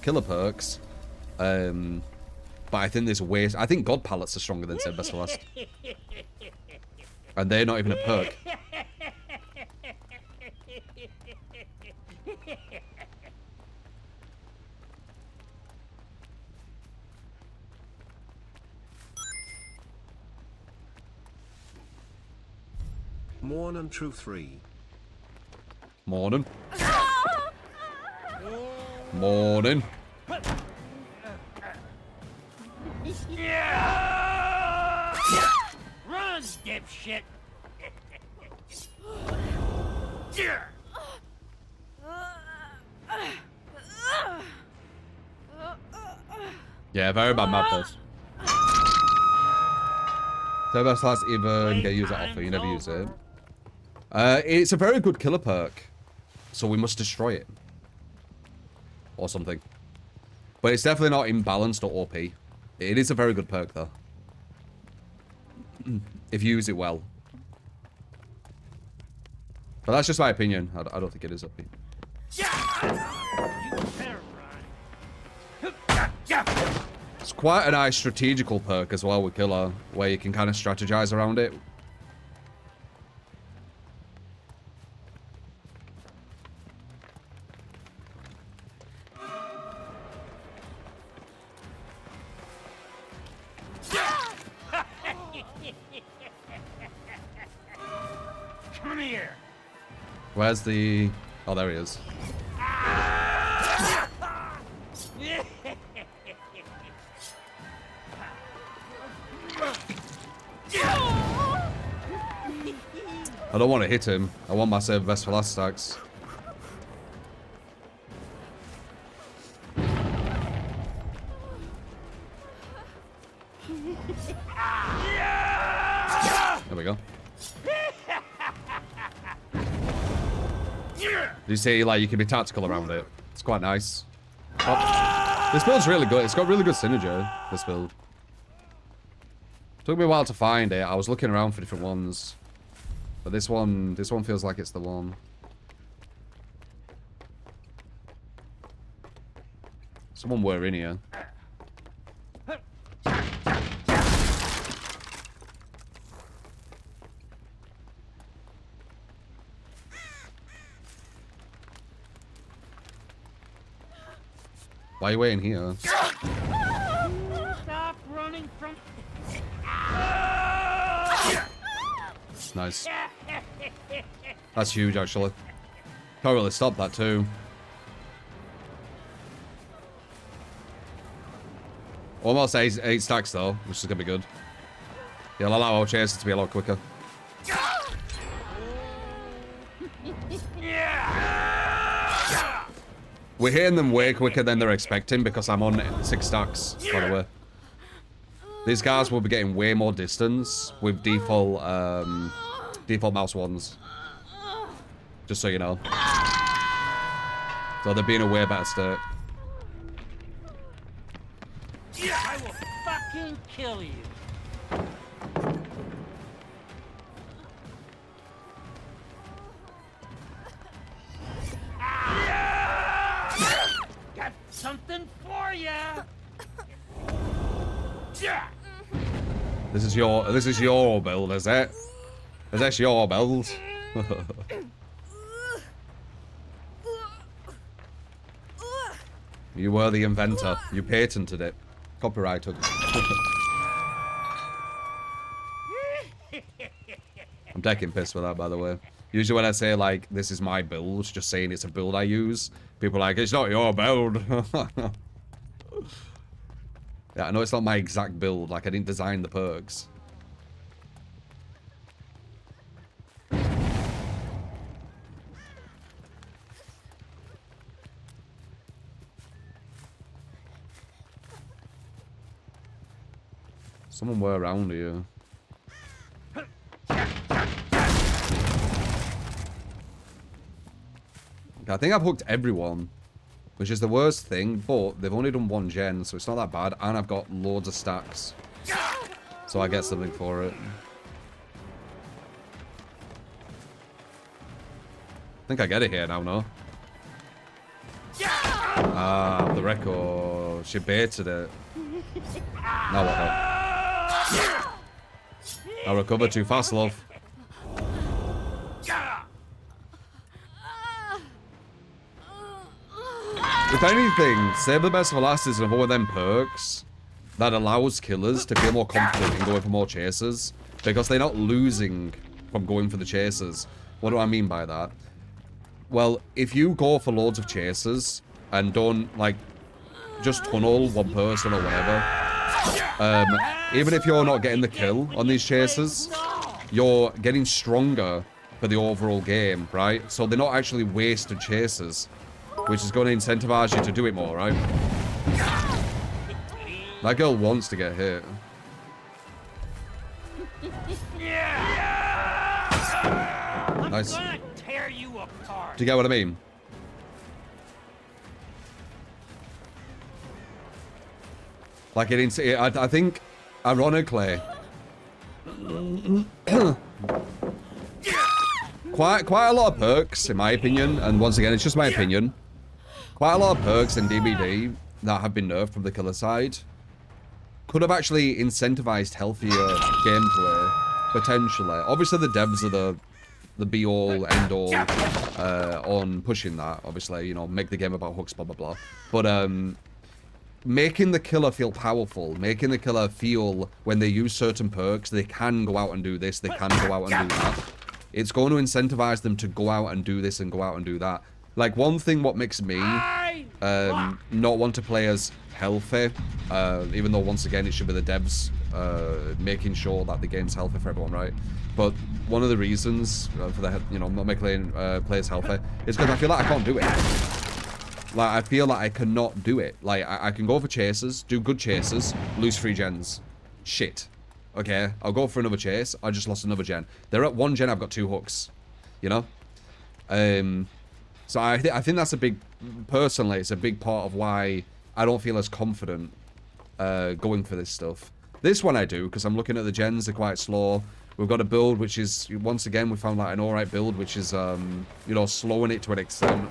killer perks. But I think there's ways. I think God pallets are stronger than STBFL last. And they're not even a perk. Morning, True 3. Morning. Morning. Run, dipshit! Yeah, very bad map this. STBFL last even get used at offer. You never use it. It's a very good killer perk, so we must destroy it or something. But it's definitely not imbalanced or OP. It is a very good perk though, if you use it well. But that's just my opinion. I don't think it is OP. It's quite a nice strategical perk as well with killer, where you can kind of strategize around it. Come here. Where's the... Oh, there he is. I don't want to hit him. I want my STBFL stacks. There we go. Did you say like you can be tactical around it? It's quite nice. Oh, this build's really good. It's got really good synergy, this build. Took me a while to find it. I was looking around for different ones. But this one feels like it's the one. Someone were in here. Why are you waiting here? Stop running from... Nice. That's huge, actually. Can't really stop that, too. Almost eight stacks, though, which is going to be good. Yeah, I'll allow our chances to be a lot quicker. We're hitting them way quicker than they're expecting because I'm on 6 stacks, by the way. These guys will be getting way more distance with default mouse ones. Just so you know. So they're being a way better state. I will fucking kill you. Got something for ya. This is your build, is it? Is this your build? You were the inventor. You patented it. Copyrighted. I'm taking piss for that, by the way. Usually when I say, like, this is my build, just saying it's a build I use, people are like, it's not your build. Yeah, I know it's not my exact build. Like, I didn't design the perks. Someone were around here. I think I've hooked everyone, which is the worst thing, but they've only done 1 gen, so it's not that bad, and I've got loads of stacks. So I get something for it. I think I get it here now, no? Ah, the record. She baited it. Now what? I recover too fast, love. If anything, Save the Best for Last is another one of them perks that allows killers to feel more confident in going for more chases because they're not losing from going for the chases. What do I mean by that? Well, if you go for loads of chases and don't, like, just tunnel one person or whatever, even if you're not getting the kill on these chases, you're getting stronger for the overall game, right? So they're not actually wasted chases, which is going to incentivize you to do it more, right? That girl wants to get hit. Nice. Do you get what I mean? Like I think, ironically, quite a lot of perks, in my opinion, and once again, it's just my opinion. Quite a lot of perks in DBD that have been nerfed from the killer side could have actually incentivized healthier gameplay, potentially. Obviously, the devs are the be-all, end-all on pushing that. Obviously, you know, make the game about hooks, blah, blah, blah. But making the killer feel powerful, making the killer feel when they use certain perks, they can go out and do this, they can go out and do that. It's going to incentivize them to go out and do this and go out and do that. Like, one thing what makes me not want to play as healthy, even though, once again, it should be the devs making sure that the game's healthy for everyone, right? But one of the reasons for the, you know, not making players healthy is because I feel like I can't do it. Like, I feel like I cannot do it. Like, I can go for chases, do good chases, lose 3 gens. Shit. Okay, I'll go for another chase. I just lost another gen. They're at 1 gen, I've got 2 hooks. You know? So I think that's a big, personally, it's a big part of why I don't feel as confident going for this stuff. This one I do, because I'm looking at the gens, they're quite slow. We've got a build which is, once again, we found like an alright build, which is, you know, slowing it to an extent.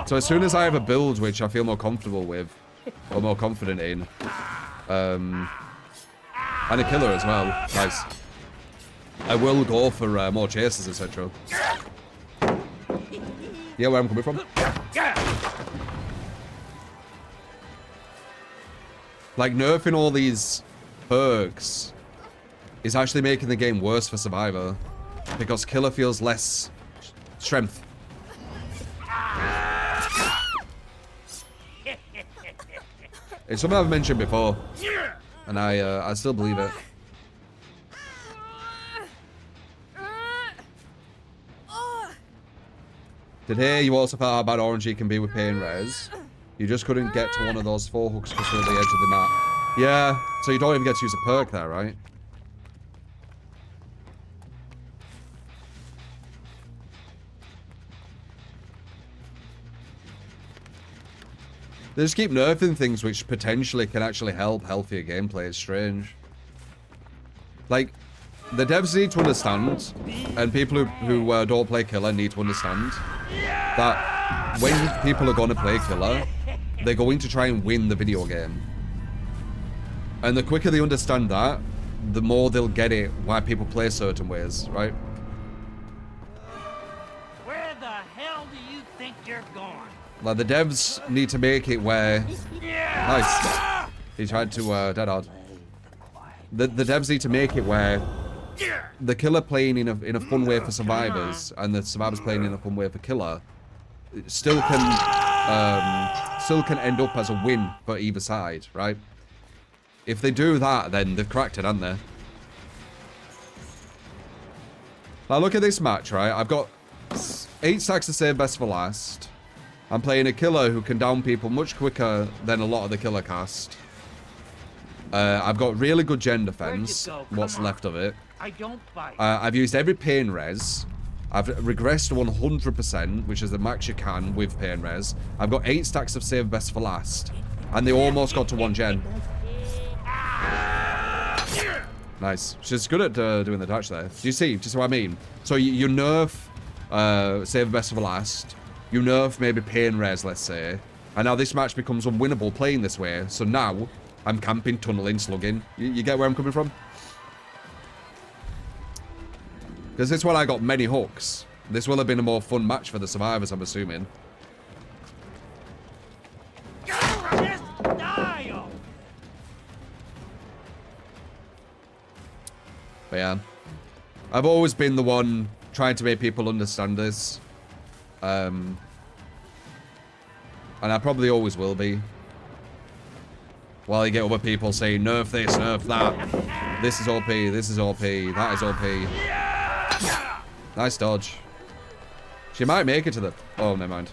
So as soon as I have a build which I feel more comfortable with, or more confident in, and a killer as well, nice, I will go for more chases, etc. Yeah, where I'm coming from? Like, nerfing all these perks is actually making the game worse for Survivor, because killer feels less strength. It's something I've mentioned before, and I still believe it. Today, you also felt how bad RNG can be with paying res. You just couldn't get to one of those 4 hooks because of the edge of the map. Yeah, so you don't even get to use a perk there, right? They just keep nerfing things which potentially can actually help healthier gameplay. It's strange. Like, the devs need to understand, and people who don't play killer need to understand, that when people are going to play killer, they're going to try and win the video game. And the quicker they understand that, the more they'll get it why people play certain ways, right? Where the hell do you think you're going? Like, the devs need to make it where... Nice. He tried to dead hard. The devs need to make it where the killer playing in a fun way for survivors and the survivors playing in a fun way for killer still can end up as a win for either side, right? If they do that, then they've cracked it, haven't they? Now look at this match, right? I've got 8 stacks to save best for last. I'm playing a killer who can down people much quicker than a lot of the killer cast. I've got really good gen defense, what's left of it. I don't bite. I've used every pain res. I've regressed 100%, which is the max you can with pain res. I've got 8 stacks of save best for last. And they almost got to 1 gen. Nice. She's good at doing the touch there. Do you see what I mean? So you nerf save best for last. You nerf maybe pain res, let's say. And now this match becomes unwinnable playing this way. So now I'm camping, tunneling, slugging. You get where I'm coming from? Because this one I got many hooks. This will have been a more fun match for the survivors, I'm assuming. But yeah. I've always been the one trying to make people understand this. And I probably always will be. While you get other people saying, nerf this, nerf that. This is OP, this is OP, that is OP. Nice dodge. She might make it to the... Oh, never mind.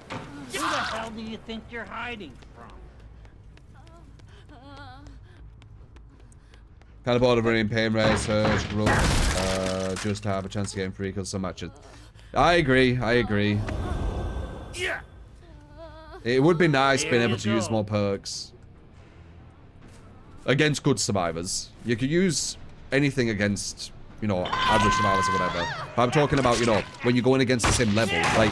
Who the hell do you think you're hiding from? Kind of bored of running pain race, just to have a chance to get in free kills some matches. I agree, I agree. It would be nice being able to use more perks. Against good survivors. You could use anything against, you know, average survivors or whatever. But I'm talking about, you know, when you're going against the same level. Like,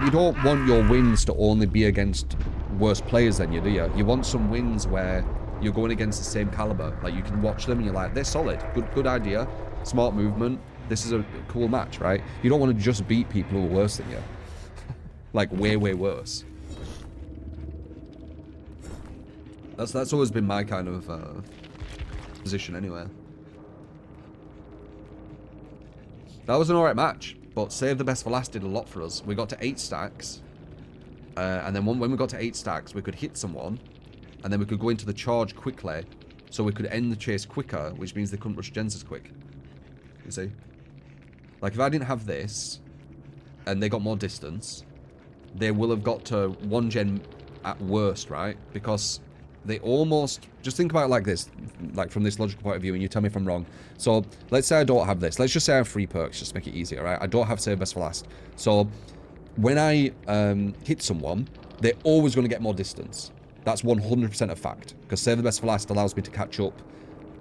you don't want your wins to only be against worse players than you, do you? You want some wins where you're going against the same caliber. Like, you can watch them and you're like, they're solid. Good idea. Smart movement. This is a cool match, right? You don't want to just beat people who are worse than you. Like, way, way worse. That's always been my kind of position anyway. That was an alright match, but Save the Best for Last did a lot for us. We got to 8 stacks, and then when we got to 8 stacks, we could hit someone, and then we could go into the charge quickly, so we could end the chase quicker, which means they couldn't rush gens as quick. You see? Like, if I didn't have this, and they got more distance, they will have got to 1 gen at worst, right? Because they almost... Just think about it like this, like from this logical point of view, and you tell me if I'm wrong. So, let's say I don't have this. Let's just say I have 3 perks, just to make it easier, right? I don't have Save Best for Last. So, when I hit someone, they're always going to get more distance. That's 100% a fact. Because Save the Best for Last allows me to catch up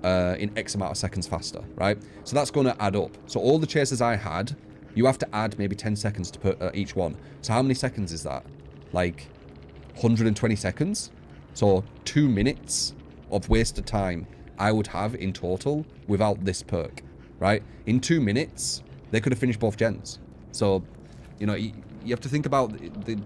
in X amount of seconds faster, right? So that's going to add up. So all the chases I had, you have to add maybe 10 seconds to put each one. So how many seconds is that? Like 120 seconds? So 2 minutes of wasted time I would have in total without this perk, right? In 2 minutes, they could have finished both gens. So, you know, you have to think about the...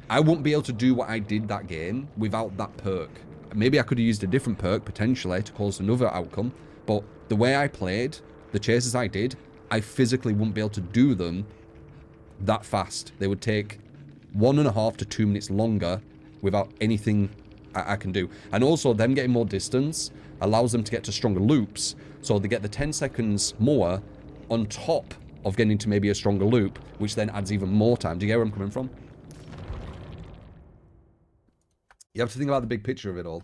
I wouldn't be able to do what I did that game without that perk. Maybe I could have used a different perk, potentially, to cause another outcome. But the way I played, the chases I did, I physically wouldn't be able to do them that fast. They would take 1.5 to 2 minutes longer without anything I can do. And also, them getting more distance allows them to get to stronger loops. So they get the 10 seconds more on top of getting to maybe a stronger loop, which then adds even more time. Do you get where I'm coming from? You have to think about the big picture of it all.